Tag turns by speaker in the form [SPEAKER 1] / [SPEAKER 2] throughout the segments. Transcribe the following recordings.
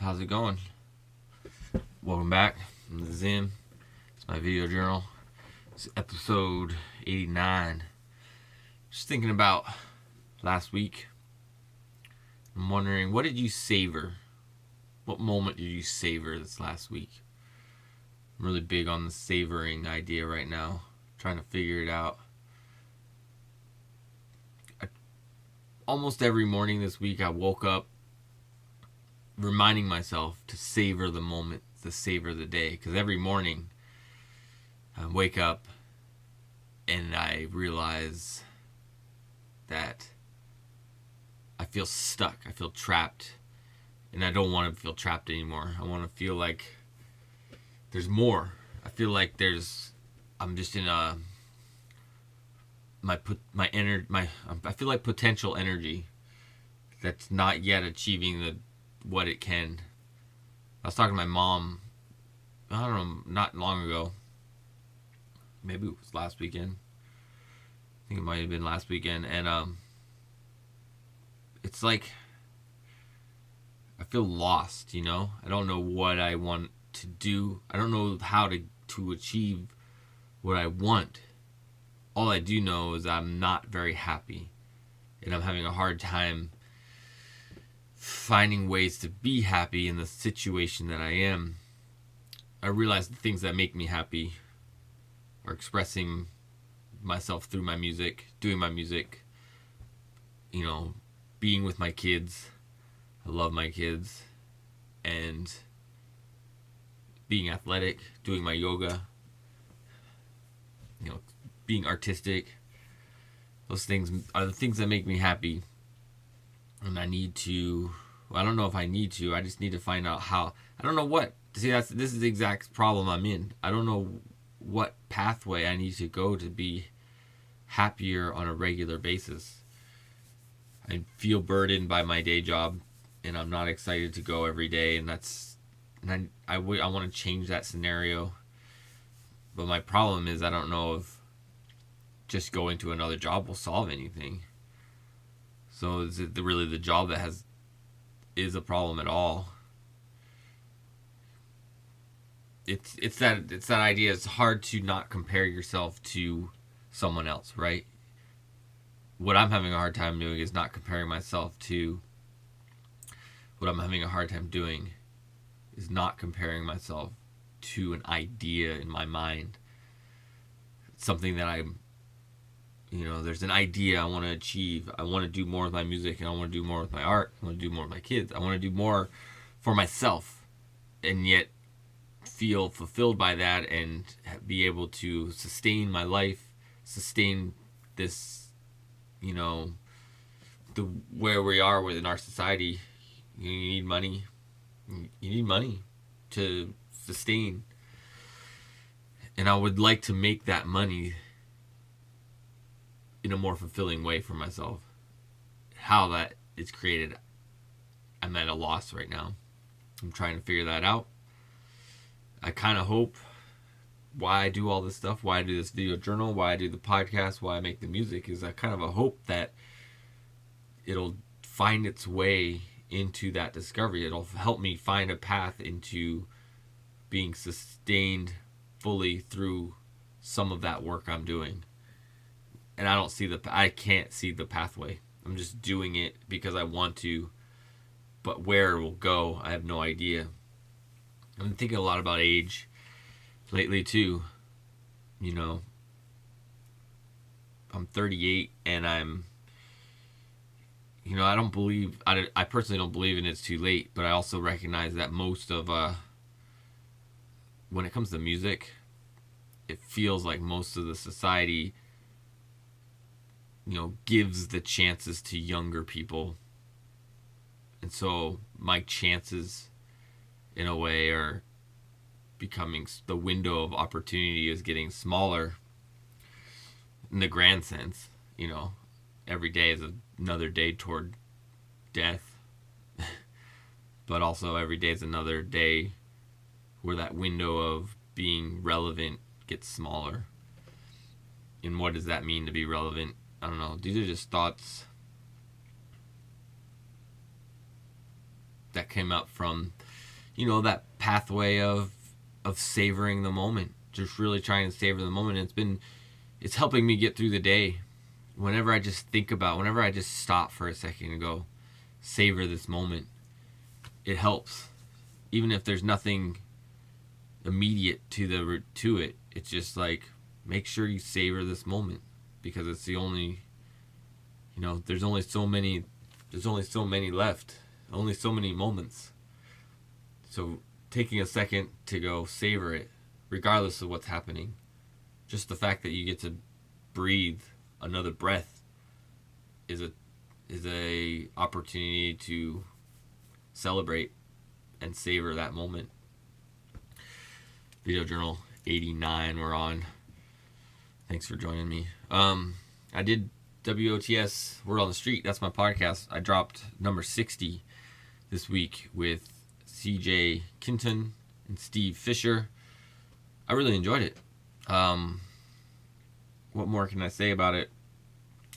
[SPEAKER 1] How's it going? Welcome back. I'm theZim. It's my video journal. It's episode 89. Just thinking about last week. I'm wondering, what did you savor? What moment did you savor this last week? I'm really big on the savoring idea right now. Trying to figure it out. Almost every morning this week I woke up reminding myself to savor the moment, to savor the day. Because every morning I wake up and I realize that I feel stuck, I feel trapped, and I don't want to feel trapped anymore. I want to feel like there's more. I feel like I'm just in I feel like potential energy that's not yet achieving what it can. I was talking to my mom, I don't know, not long ago. Maybe it was last weekend. I think it might have been last weekend. And it's like I feel lost, I don't know what I want to do. I don't know how to achieve what I want. All I do know is I'm not very happy. And I'm having a hard time finding ways to be happy in the situation that I am. I realize the things that make me happy are expressing myself through my music, doing my music, being with my kids. I love my kids. And being athletic, doing my yoga, being artistic. Those things are the things that make me happy. And I don't know if I need to. I just need to find out how. I don't know what. See, this is the exact problem I'm in. I don't know what pathway I need to go to be happier on a regular basis. I feel burdened by my day job, and I'm not excited to go every day. And I want to change that scenario. But my problem is I don't know if just going to another job will solve anything. So is it really the job that is a problem at all? It's that idea. It's hard to not compare yourself to someone else, right? What I'm having a hard time doing is not comparing myself to. What I'm having a hard time doing is not comparing myself to an idea in my mind. It's something that there's an idea I want to achieve. I want to do more with my music, and I want to do more with my art. I want to do more with my kids. I want to do more for myself, and yet feel fulfilled by that and be able to sustain my life, sustain this, where we are within our society. You need money. You need money to sustain. And I would like to make that money in a more fulfilling way for myself. How that is created, I'm at a loss right now. I'm trying to figure that out. I kind of hope why I do all this stuff, why I do this video journal, why I do the podcast, why I make the music, is I kind of a hope that it'll find its way into that discovery. It'll help me find a path into being sustained fully through some of that work I'm doing. And I can't see the pathway. I'm just doing it because I want to, but where it will go, I have no idea. I've been thinking a lot about age lately too. I'm 38 and I personally don't believe in it's too late, but I also recognize that most of, when it comes to music, it feels like most of the society gives the chances to younger people. And so my chances, in a way, are becoming, the window of opportunity is getting smaller in the grand sense. Every day is another day toward death. But also every day is another day where that window of being relevant gets smaller. And what does that mean to be relevant? I don't know. These are just thoughts that came up from that pathway of savoring the moment, just really trying to savor the moment. It's helping me get through the day. Whenever I just stop for a second and go, savor this moment, it helps. Even if there's nothing immediate to it, it's just like, make sure you savor this moment, because it's the only, there's only so many left, only so many moments. So taking a second to go savor it, regardless of what's happening, just the fact that you get to breathe another breath is a opportunity to celebrate and savor that moment. Video Journal 89 we're on. Thanks for joining me. I did WOTS, Word on the Street. That's my podcast. I dropped number 60 this week with CJ Kinton and Steve Fisher. I really enjoyed it. What more can I say about it?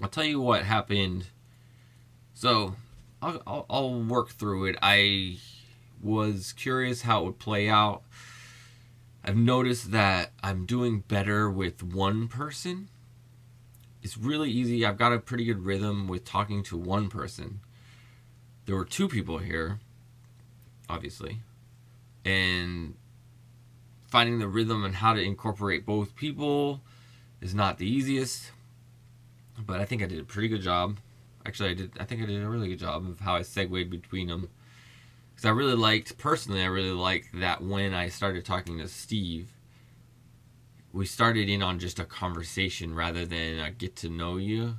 [SPEAKER 1] I'll tell you what happened. So I'll work through it. I was curious how it would play out. I've noticed that I'm doing better with one person. It's really easy. I've got a pretty good rhythm with talking to one person. There were two people here, obviously, and finding the rhythm and how to incorporate both people is not the easiest, but I think I did a pretty good job. Actually, I think I did a really good job of how I segued between them. Because I really liked that when I started talking to Steve, we started in on just a conversation rather than a get to know you.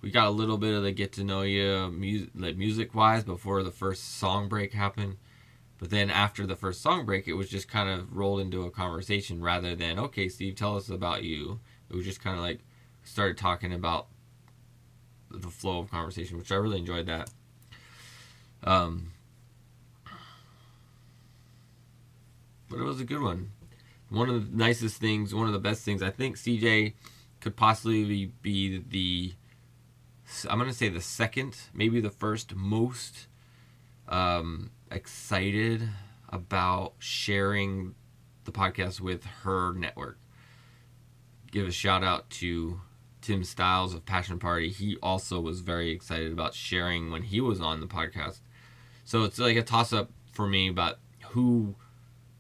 [SPEAKER 1] We got a little bit of the get to know you music-wise before the first song break happened. But then after the first song break, it was just kind of rolled into a conversation rather than, okay, Steve, tell us about you. It was just kind of like started talking about the flow of conversation, which I really enjoyed that. But it was a good one. One of the nicest things, one of the best things, I think CJ could possibly be I'm going to say the second, maybe the first most excited about sharing the podcast with her network. Give a shout out to Tim Stiles of Passion Party. He also was very excited about sharing when he was on the podcast. So it's like a toss-up for me about who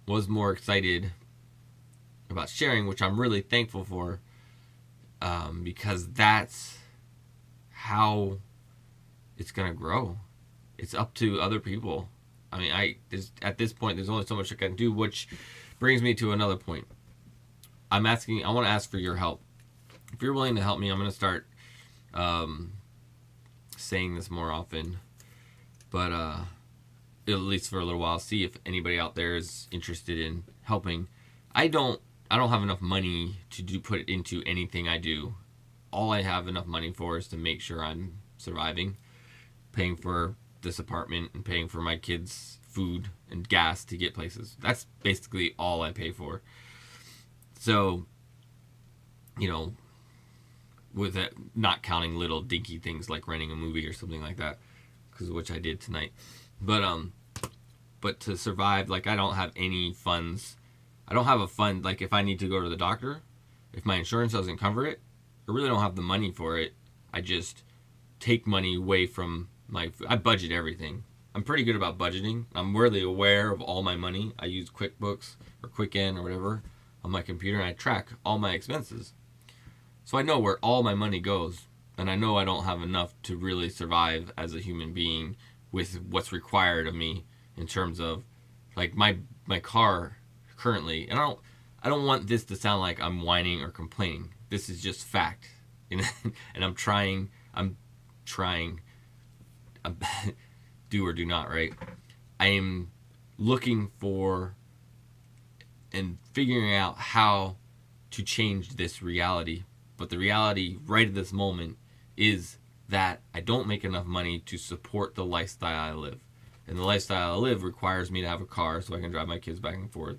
[SPEAKER 1] was more excited about sharing, which I'm really thankful for, because that's how it's going to grow. It's up to other people. I mean, at this point, there's only so much I can do, which brings me to another point. I want to ask for your help. If you're willing to help me, I'm going to start saying this more often, but at least for a little while, see if anybody out there is interested in helping. I don't have enough money to put it into anything I do. All I have enough money for is to make sure I'm surviving, paying for this apartment and paying for my kids' food and gas to get places. That's basically all I pay for. So, with it, not counting little dinky things like renting a movie or something like that, which I did tonight. But to survive, like, I don't have any funds. I don't have a fund, like, if I need to go to the doctor, if my insurance doesn't cover it, I really don't have the money for it. I just take money away from I budget everything. I'm pretty good about budgeting. I'm really aware of all my money. I use QuickBooks or Quicken or whatever on my computer, and I track all my expenses. So I know where all my money goes, and I know I don't have enough to really survive as a human being with what's required of me in terms of, like, my car currently. And I don't want this to sound like I'm whining or complaining. This is just fact. And I'm trying do or do not, right? I am looking for and figuring out how to change this reality. But the reality right at this moment is that I don't make enough money to support the lifestyle I live. And the lifestyle I live requires me to have a car so I can drive my kids back and forth.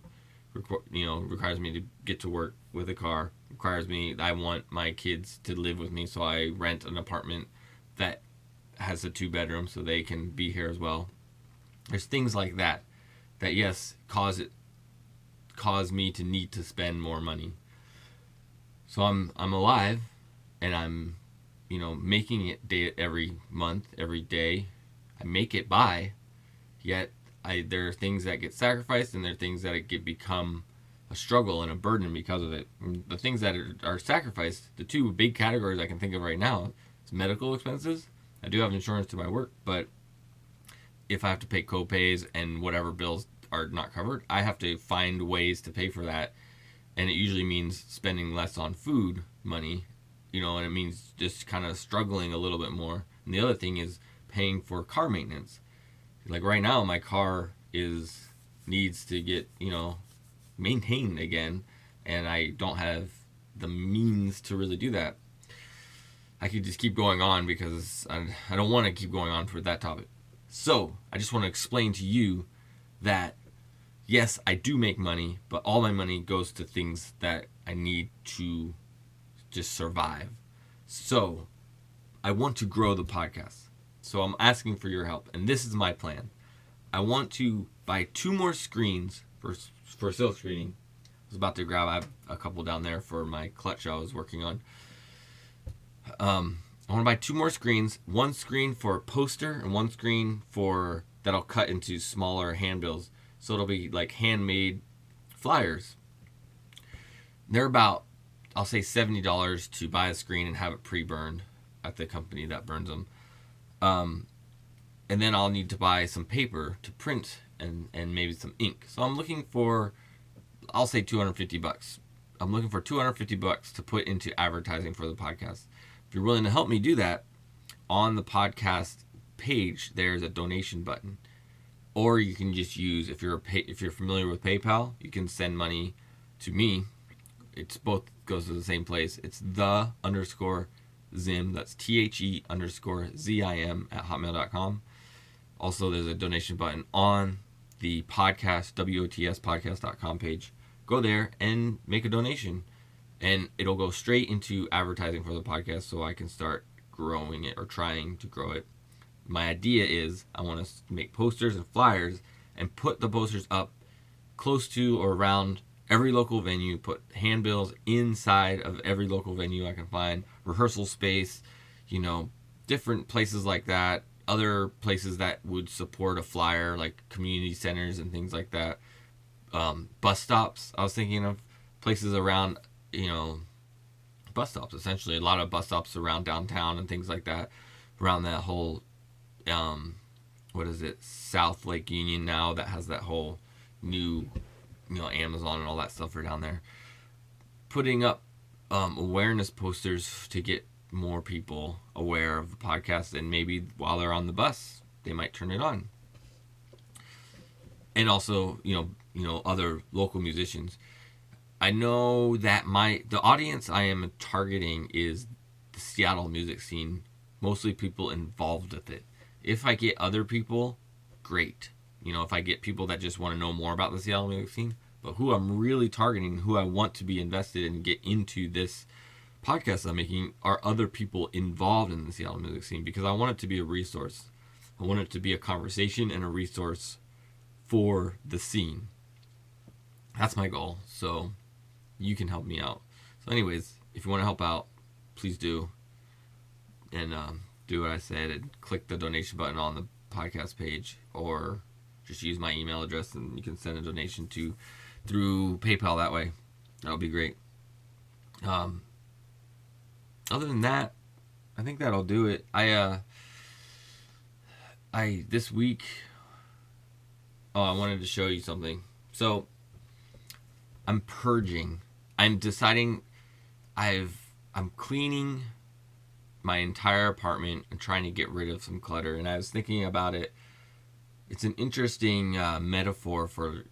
[SPEAKER 1] Requires me to get to work with a car. I want my kids to live with me, so I rent an apartment that has a 2-bedroom so they can be here as well. There's things like that that, yes, cause me to need to spend more money. So I'm alive, and I'm, making it every month, every day. I make it by, yet there are things that get sacrificed, and there are things that become a struggle and a burden because of it. And the things that are sacrificed, the two big categories I can think of right now, is medical expenses. I do have insurance to my work, but if I have to pay co-pays and whatever bills are not covered, I have to find ways to pay for that. And it usually means spending less on food money, and it means just kind of struggling a little bit more. And the other thing is paying for car maintenance. Like right now, my car needs to get, maintained again, and I don't have the means to really do that. I could just keep going on because I don't want to keep going on for that topic. So I just want to explain to you that yes, I do make money, but all my money goes to things that I need to just survive. So I want to grow the podcast. So I'm asking for your help, and this is my plan. I want to buy 2 more screens for silk screening. I was about to grab, I have a couple down there for my clutch I was working on. I want to buy 2 more screens. 1 screen for a poster and 1 screen that I'll cut into smaller handbills. So it'll be like handmade flyers. They're about, I'll say $70 to buy a screen and have it pre-burned at the company that burns them. And then I'll need to buy some paper to print and maybe some ink. So I'm looking for, I'll say $250. I'm looking for $250 to put into advertising for the podcast. If you're willing to help me do that, on the podcast page, there's a donation button. Or you can just use, if you're familiar with PayPal, you can send money to me. It's both goes to the same place. It's the_Zim, that's THE_ZIM at hotmail.com. Also, there's a donation button on the podcast, WOTS podcast.com Go there and make a donation. And it'll go straight into advertising for the podcast so I can start growing it or trying to grow it. My idea is I want to make posters and flyers and put the posters up close to or around every local venue, put handbills inside of every local venue I can find, rehearsal space, different places like that, other places that would support a flyer like community centers and things like that. Bus stops, I was thinking of places around, bus stops essentially, a lot of bus stops around downtown and things like that, around that whole South Lake Union now that has that whole new, Amazon and all that stuff are down there. Putting up awareness posters to get more people aware of the podcast, and maybe while they're on the bus, they might turn it on. And also, other local musicians. I know that the audience I am targeting is the Seattle music scene, mostly people involved with it. If I get other people, great. If I get people that just want to know more about the Seattle music scene, but who I'm really targeting, who I want to be invested in and get into this podcast I'm making, are other people involved in the Seattle music scene, because I want it to be a resource. I want it to be a conversation and a resource for the scene. That's my goal. So you can help me out. So anyways, if you want to help out, please do. And do what I said and click the donation button on the podcast page, or just use my email address and you can send a donation through PayPal that way. That would be great. Other than that, I think that'll do it. I this week, I wanted to show you something. So I'm purging. I'm deciding I'm cleaning my entire apartment and trying to get rid of some clutter. And I was thinking about it. It's an interesting metaphor for,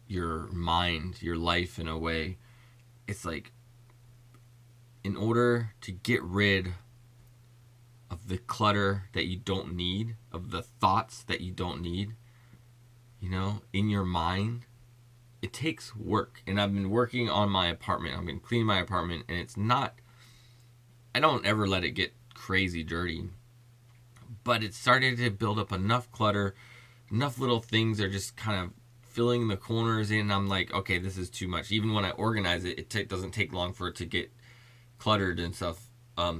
[SPEAKER 1] your mind, your life in a way. It's like, in order to get rid of the clutter that you don't need, of the thoughts that you don't need, in your mind, it takes work. And I've been working on my apartment. I've been cleaning my apartment, and I don't ever let it get crazy dirty, but it started to build up enough clutter enough little things are just kind of filling the corners in. I'm like, okay, this is too much. Even when I organize it, doesn't take long for it to get cluttered and stuff.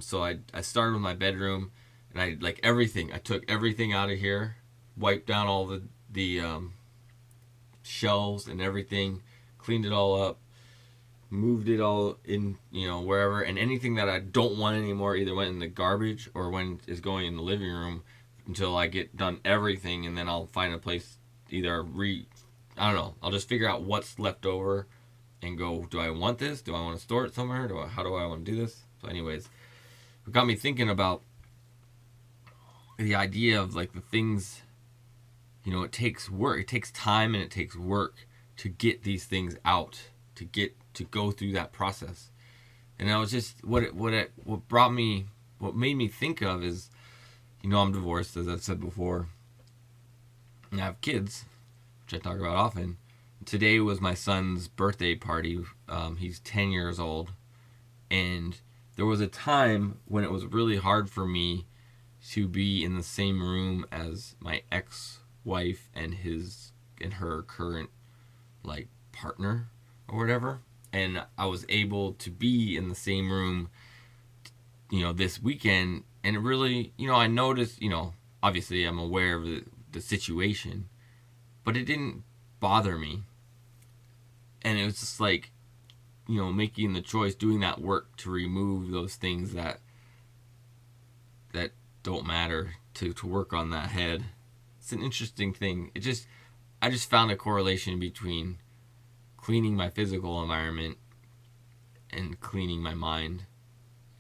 [SPEAKER 1] So I started with my bedroom, and I like everything. I took everything out of here, wiped down all the shelves and everything, cleaned it all up, moved it all in, wherever, and anything that I don't want anymore either went in the garbage or is going in the living room until I get done everything, and then I'll find a place either I don't know, I'll just figure out what's left over and go, do I want this? Do I want to store it somewhere? How do I want to do this? So anyways, it got me thinking about the idea of like the things, it takes work, it takes time, and it takes work to get these things out, to go through that process. And I was just what made me think of is, I'm divorced, as I've said before, and I have kids, which I talk about often. Today was my son's birthday party. He's 10 years old, and there was a time when it was really hard for me to be in the same room as my ex-wife and her current like partner or whatever. And I was able to be in the same room, this weekend. And it really, I noticed, obviously I'm aware of the situation, but it didn't bother me. And it was just like, making the choice, doing that work to remove those things that don't matter, to work on that head. It's an interesting thing. I just found a correlation between cleaning my physical environment and cleaning my mind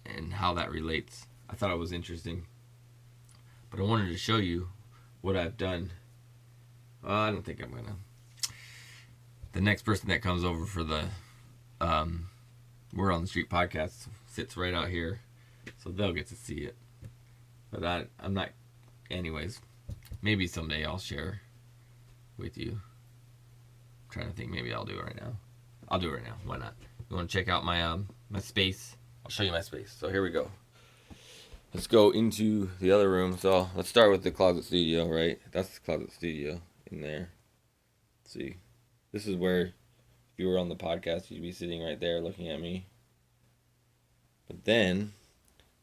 [SPEAKER 1] and how that relates. I thought it was interesting. But I wanted to show you what I've done. I don't think I'm going to. The next person that comes over for the Word on the Street podcast sits right out here, so they'll get to see it. But I'm not. Anyways, maybe someday I'll share with you. I'm trying to think, maybe I'll do it right now. I'll do it right now. Why not? You want to check out my my space? I'll show you my space. So here we go. Let's go into the other room. So let's start with the closet studio, right? That's the closet studio in there. Let's see. This is where, if you were on the podcast, you'd be sitting right there looking at me. But then,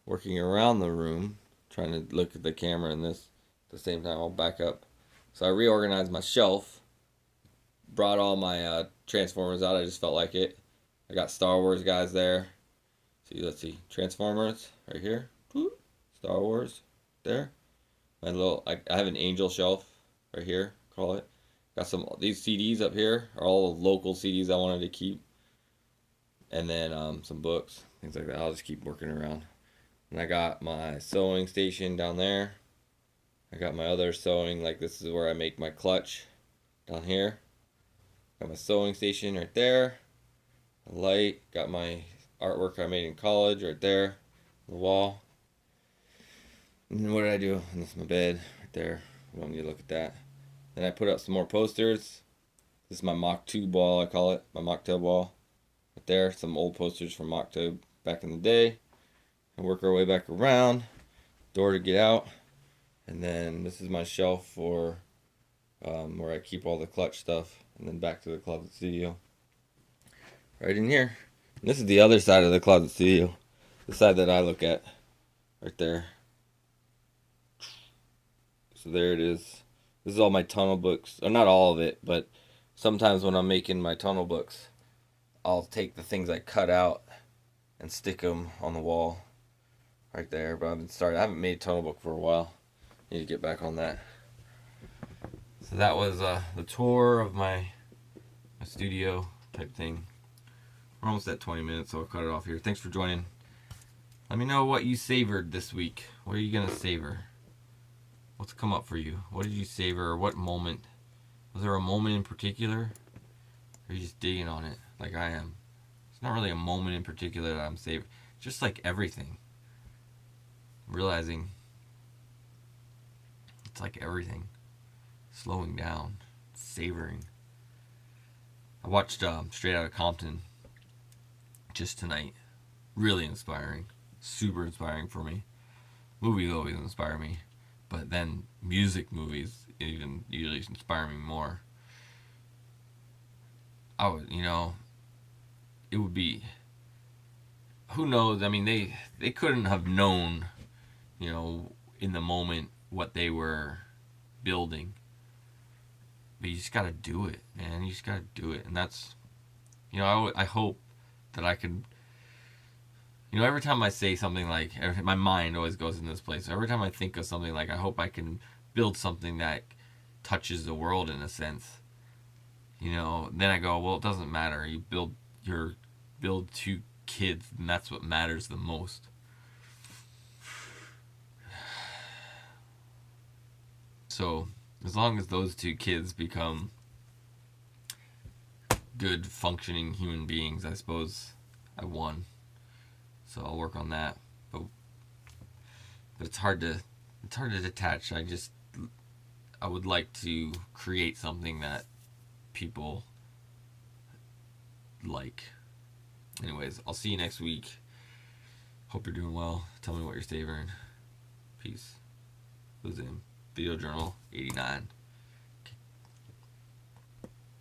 [SPEAKER 1] working around the room, trying to look at the camera and this at the same time, I'll back up. So I reorganized my shelf, brought all my Transformers out. I just felt like it. I got Star Wars guys there. See, let's see, Transformers right here. Star Wars there. My little, I have an Angel shelf right here. Call it. Got these CDs up here are all local CDs I wanted to keep, and then some books, things like that. I'll just keep working around. And I got my sewing station down there. I got my other sewing, like this is where I make my clutch down here. Got my sewing station right there. A light. Got my artwork I made in college right there on the wall. And then what did I do? And this is my bed right there. We don't need to look at that. Then I put up some more posters. This is my Mock-Tube wall, I call it. My Mock-Tube wall. Right there. Some old posters from Mock-Tube back in the day. And work our way back around. Door to get out. And then this is my shelf for where I keep all the clutch stuff. And then back to the closet studio. Right in here. And this is the other side of the closet studio. The side that I look at. Right there. So there it is. This is all my tunnel books. Or not all of it, but sometimes when I'm making my tunnel books, I'll take the things I cut out and stick them on the wall right there. But I haven't made a tunnel book for a while. Need to get back on that. So that was the tour of my studio type thing. We're almost at 20 minutes, so I'll cut it off here. Thanks for joining. Let me know what you savored this week. What are you going to savor? What's come up for you? What did you savor, or what moment? Was there a moment in particular? Or are you just digging on it like I am? It's not really a moment in particular that I'm savoring. Just like everything. Realizing it's like everything. Slowing down. Savoring. I watched Straight Outta Compton just tonight. Really inspiring. Super inspiring for me. Movies always inspire me. But then music movies even usually inspire me more. I would, it would be, who knows? I mean, they couldn't have known, in the moment what they were building. But you just gotta do it, man. You just gotta do it, and that's, I hope that I could. Every time I say something like, my mind always goes in this place. So every time I think of something like, I hope I can build something that touches the world in a sense. Then I go, well, it doesn't matter. You build 2 kids, and that's what matters the most. So as long as those 2 kids become good functioning human beings, I suppose I won. So I'll work on that. But it's hard to detach. I would like to create something that people like. Anyways, I'll see you next week. Hope you're doing well. Tell me what you're savoring. Peace. TheZim. Video Journal 89.